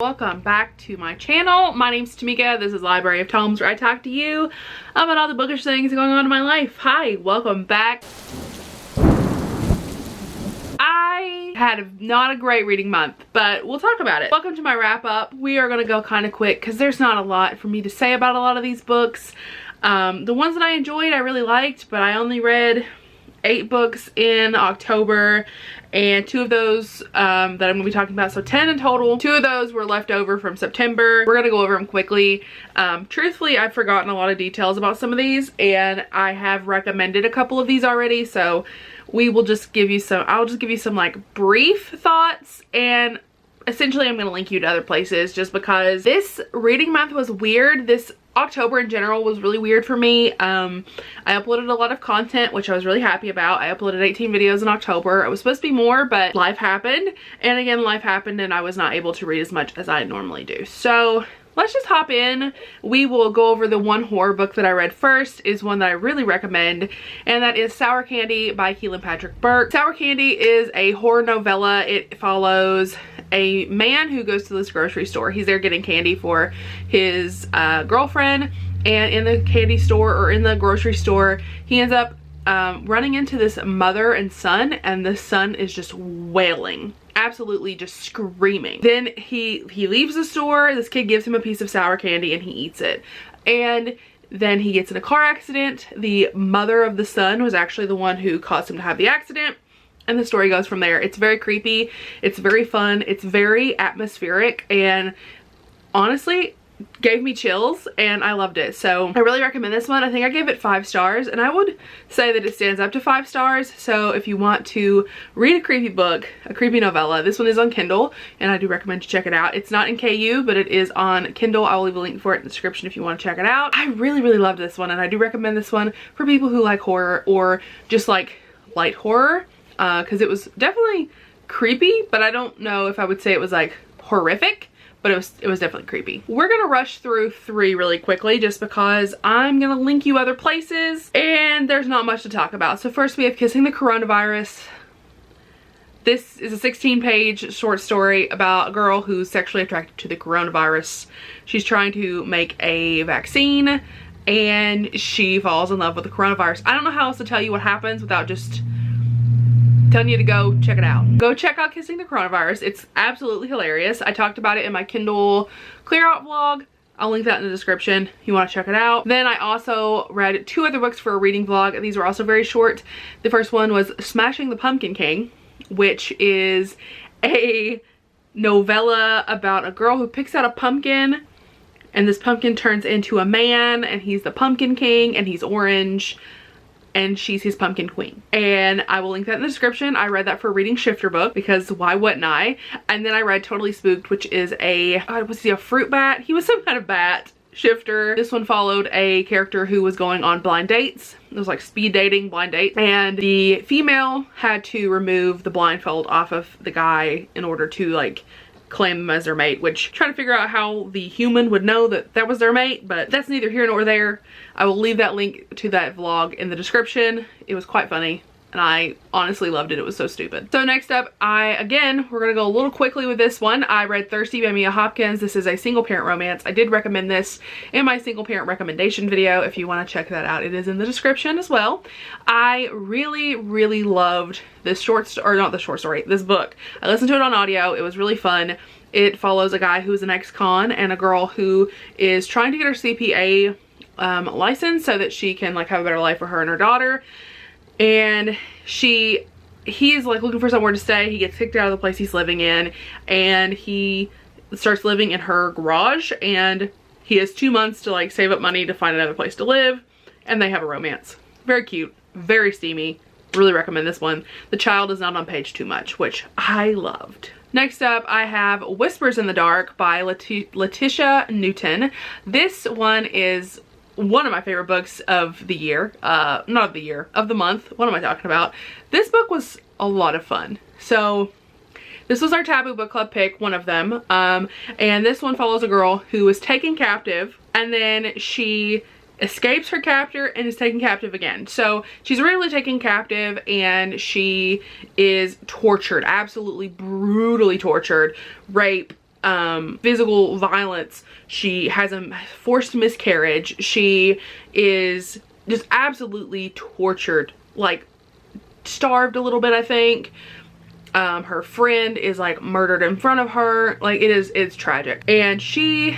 Welcome back to my channel. My name's Tamika. This is Library of Tomes, where I talk to you about all the bookish things going on in my life. Hi, welcome back. I had not a great reading month, but we'll talk about it. Welcome to my wrap up. We are gonna go kind of quick because there's not a lot for me to say about a lot of these books. The ones that I enjoyed, I really liked, but I only read 8 books in October, and 2 of those that I'm gonna be talking about, so 10 in total. 2 of those were left over from September. We're gonna go over them quickly. Truthfully, I've forgotten a lot of details about some of these, and I have recommended a couple of these already, so we will just give you some, I'll just give you some like brief thoughts, and essentially I'm gonna link you to other places just because this reading month was weird. This October in general was really weird for me. I uploaded a lot of content, which I was really happy about. I uploaded 18 videos in October. It was supposed to be more, but life happened. And again, life happened and I was not able to read as much as I normally do. So let's just hop in. We will go over the one horror book that I read first. Is one that I really recommend, and that is Sour Candy by Keelan Patrick Burke. Sour Candy is a horror novella. It follows a man who goes to this grocery store. He's there getting candy for his girlfriend, and in the candy store, or in the grocery store, he ends up running into this mother and son, and the son is just wailing, absolutely just screaming. Then he leaves the store. This kid gives him a piece of sour candy and he eats it, and then he gets in a car accident. The mother of the son was actually the one who caused him to have the accident, and the story goes from there. It's very creepy, it's very fun, it's very atmospheric, and honestly gave me chills, and I loved it. So I really recommend this one. I think I gave it 5 stars, and I would say that it stands up to 5 stars. So if you want to read a creepy book, a creepy novella, this one is on Kindle, and I do recommend you check it out. It's not in KU, but it is on Kindle. I will leave a link for it in the description if you want to check it out. I really loved this one, and I do recommend this one for people who like horror, or just like light horror, because it was definitely creepy, but I don't know if I would say it was like horrific, but it was definitely creepy. We're gonna rush through 3 really quickly just because I'm gonna link you other places and there's not much to talk about. So first we have Kissing the Coronavirus. This is a 16-page short story about a girl who's sexually attracted to the coronavirus. She's trying to make a vaccine and she falls in love with the coronavirus. I don't know how else to tell you what happens without just telling you to go check it out. Go check out Kissing the Coronavirus. It's absolutely hilarious. I talked about it in my Kindle clear out vlog. I'll link that in the description if you want to check it out. Then I also read 2 other books for a reading vlog. These were also very short. The first one was Smashing the Pumpkin King, which is a novella about a girl who picks out a pumpkin, and this pumpkin turns into a man, and he's the Pumpkin King, and he's orange, and she's his pumpkin queen. And I will link that in the description. I read that for a reading shifter book because why wouldn't I? And then I read Totally Spooked, which is a, was he a fruit bat? He was some kind of bat shifter. This one followed a character who was going on blind dates. It was like speed dating, blind date. And the female had to remove the blindfold off of the guy in order to like claim them as their mate, which trying to figure out how the human would know that that was their mate, but that's neither here nor there. I will leave that link to that vlog in the description. It was quite funny and I honestly loved it. It was so stupid. So next up, we're gonna go a little quickly with this one. I read Thirsty by Mia Hopkins. This is a single parent romance. I did recommend this in my single parent recommendation video. If you want to check that out, it is in the description as well. I really loved this this book. I listened to it on audio. It was really fun. It follows a guy who's an ex-con and a girl who is trying to get her CPA license so that she can like have a better life for her and her daughter. And he's like looking for somewhere to stay. He gets kicked out of the place he's living in, and he starts living in her garage, and he has 2 months to like save up money to find another place to live, and they have a romance. Very cute, very steamy. Really recommend this one. The child is not on page too much, which I loved. Next up, I have Whispers in the Dark by Letitia Newton. This one is one of my favorite books of the year. Not of the year, of the month. What am I talking about? This book was a lot of fun. So this was our Taboo Book Club pick, one of them. And this one follows a girl who is taken captive, and then she escapes her captor and is taken captive again. So she's really taken captive and she is tortured, absolutely brutally tortured, rape, physical violence. She has a forced miscarriage. She is just absolutely tortured, like starved a little bit, I think. Her friend is like murdered in front of her. Like it's tragic. And she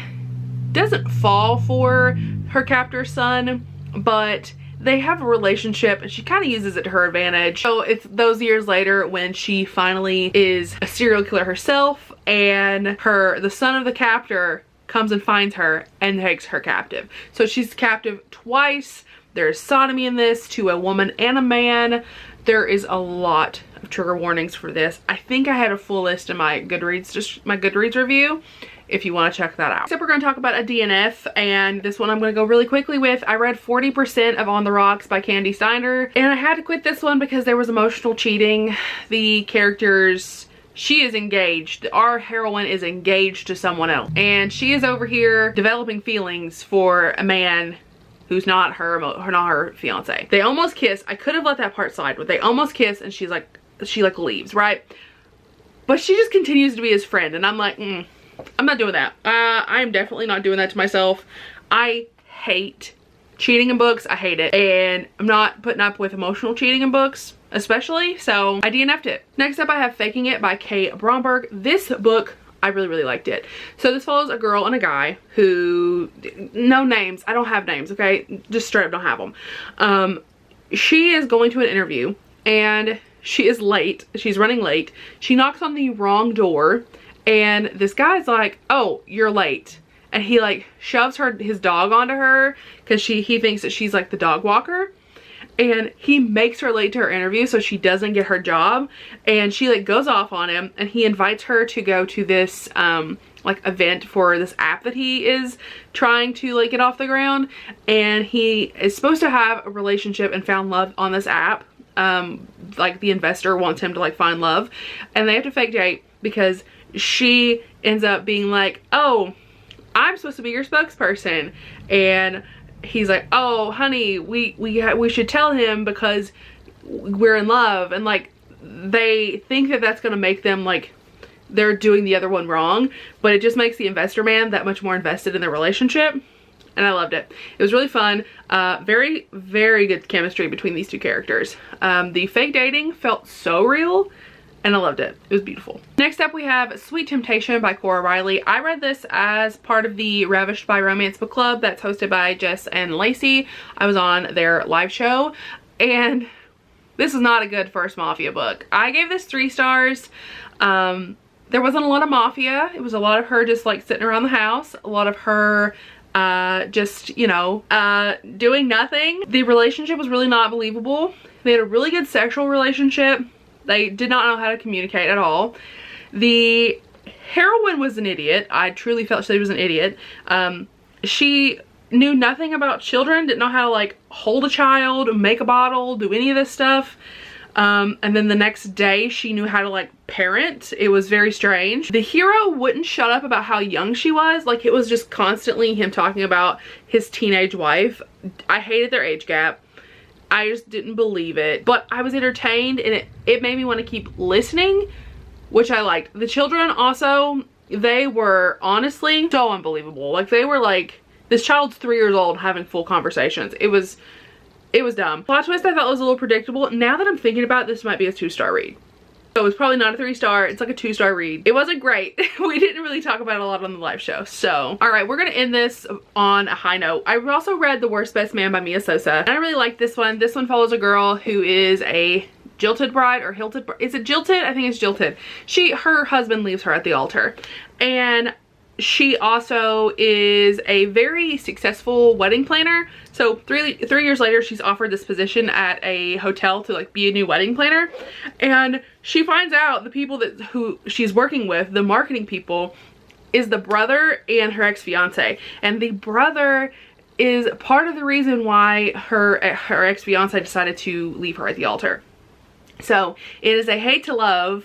doesn't fall for her captor's son, but they have a relationship and she kind of uses it to her advantage. So it's those years later when she finally is a serial killer herself, and the son of the captor comes and finds her and takes her captive. So she's captive twice. There's sodomy in this to a woman and a man. There is a lot of trigger warnings for this. I think I had a full list in my Goodreads, just my Goodreads review, if you want to check that out. So we're going to talk about a DNF, and this one I'm going to go really quickly with. I read 40% of On the Rocks by Candy Steiner, and I had to quit this one because there was emotional cheating. The characters, she is engaged. Our heroine is engaged to someone else, and she is over here developing feelings for a man who's not her fiance. They almost kiss. I could have let that part slide, but they almost kiss, and she leaves, right? But she just continues to be his friend, and I'm like, I'm not doing that. I'm definitely not doing that to myself. I hate cheating in books. I hate it, and I'm not putting up with emotional cheating in books, especially, so I DNF'd it. Next up, I have Faking It by Kay Bromberg. This book, I really liked it. So this follows a girl and a guy who, no names, I don't have names, okay? Just straight up don't have them. She is going to an interview and she is late. She's running late. She knocks on the wrong door and this guy's like, oh, you're late. And he like shoves his dog onto her because he thinks that she's like the dog walker. And he makes her late to her interview so she doesn't get her job, and she like goes off on him, and he invites her to go to this like event for this app that he is trying to like get off the ground, and he is supposed to have a relationship and found love on this app. Like the investor wants him to like find love, and they have to fake date because she ends up being like, oh, I'm supposed to be your spokesperson, and he's like, oh honey, we should tell him because we're in love, and like they think that that's gonna make them like they're doing the other one wrong, but it just makes the investor man that much more invested in their relationship, and I loved it. It was really fun. Very good chemistry between these two characters. The fake dating felt so real, and I loved it. It was beautiful. Next up, we have Sweet Temptation by Cora Riley. I read this as part of the Ravished by Romance book club that's hosted by Jess and Lacey. I was on their live show, and this is not a good first mafia book. I gave this 3 stars. There wasn't a lot of mafia. It was a lot of her just like sitting around the house. A lot of her just, you know, doing nothing. The relationship was really not believable. They had a really good sexual relationship. They did not know how to communicate at all. The heroine was an idiot. I truly felt she was an idiot. She knew nothing about children, didn't know how to like hold a child, make a bottle, do any of this stuff. And then the next day she knew how to like parent. It was very strange. The hero wouldn't shut up about how young she was. Like it was just constantly him talking about his teenage wife. I hated their age gap. I just didn't believe it, but I was entertained, and it made me want to keep listening, which I liked. The children also, they were honestly so unbelievable. Like they were like, this child's 3 years old having full conversations. It was dumb. Plot twist I felt was a little predictable. Now that I'm thinking about it, this might be a 2-star read. So it's probably not a 3-star. It's like a 2-star read. It wasn't great. We didn't really talk about it a lot on the live show. So, all right, we're gonna end this on a high note. I also read The Worst Best Man by Mia Sosa, and I really like this one. This one follows a girl who is a jilted bride, or hilted bride. Is it jilted? I think it's jilted. Her husband leaves her at the altar, and she also is a very successful wedding planner. So 3 years later, she's offered this position at a hotel to like be a new wedding planner. And she finds out the people who she's working with, the marketing people, is the brother and her ex-fiance. And the brother is part of the reason why her ex-fiance decided to leave her at the altar. So it is a hate to love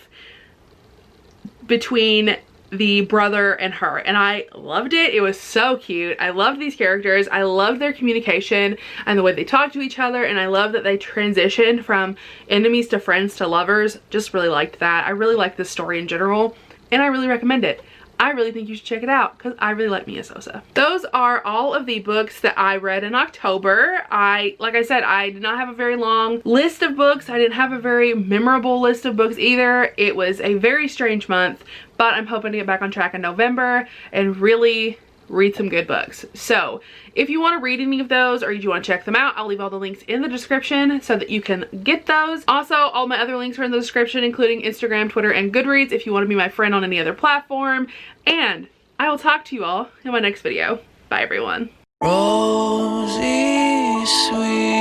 between the brother and her, and I loved it. It was so cute. I loved these characters. I loved their communication and the way they talked to each other, and I love that they transitioned from enemies to friends to lovers. Just really liked that. I really liked this story in general, and I really recommend it. I really think you should check it out because I really like Mia Sosa. Those are all of the books that I read in October. Like I said, I did not have a very long list of books. I didn't have a very memorable list of books either. It was a very strange month, but I'm hoping to get back on track in November and really read some good books. So if you want to read any of those or you want to check them out, I'll leave all the links in the description so that you can get those. Also, all my other links are in the description, including Instagram, Twitter, and Goodreads if you want to be my friend on any other platform. And I will talk to you all in my next video. Bye everyone. Rosy, sweet.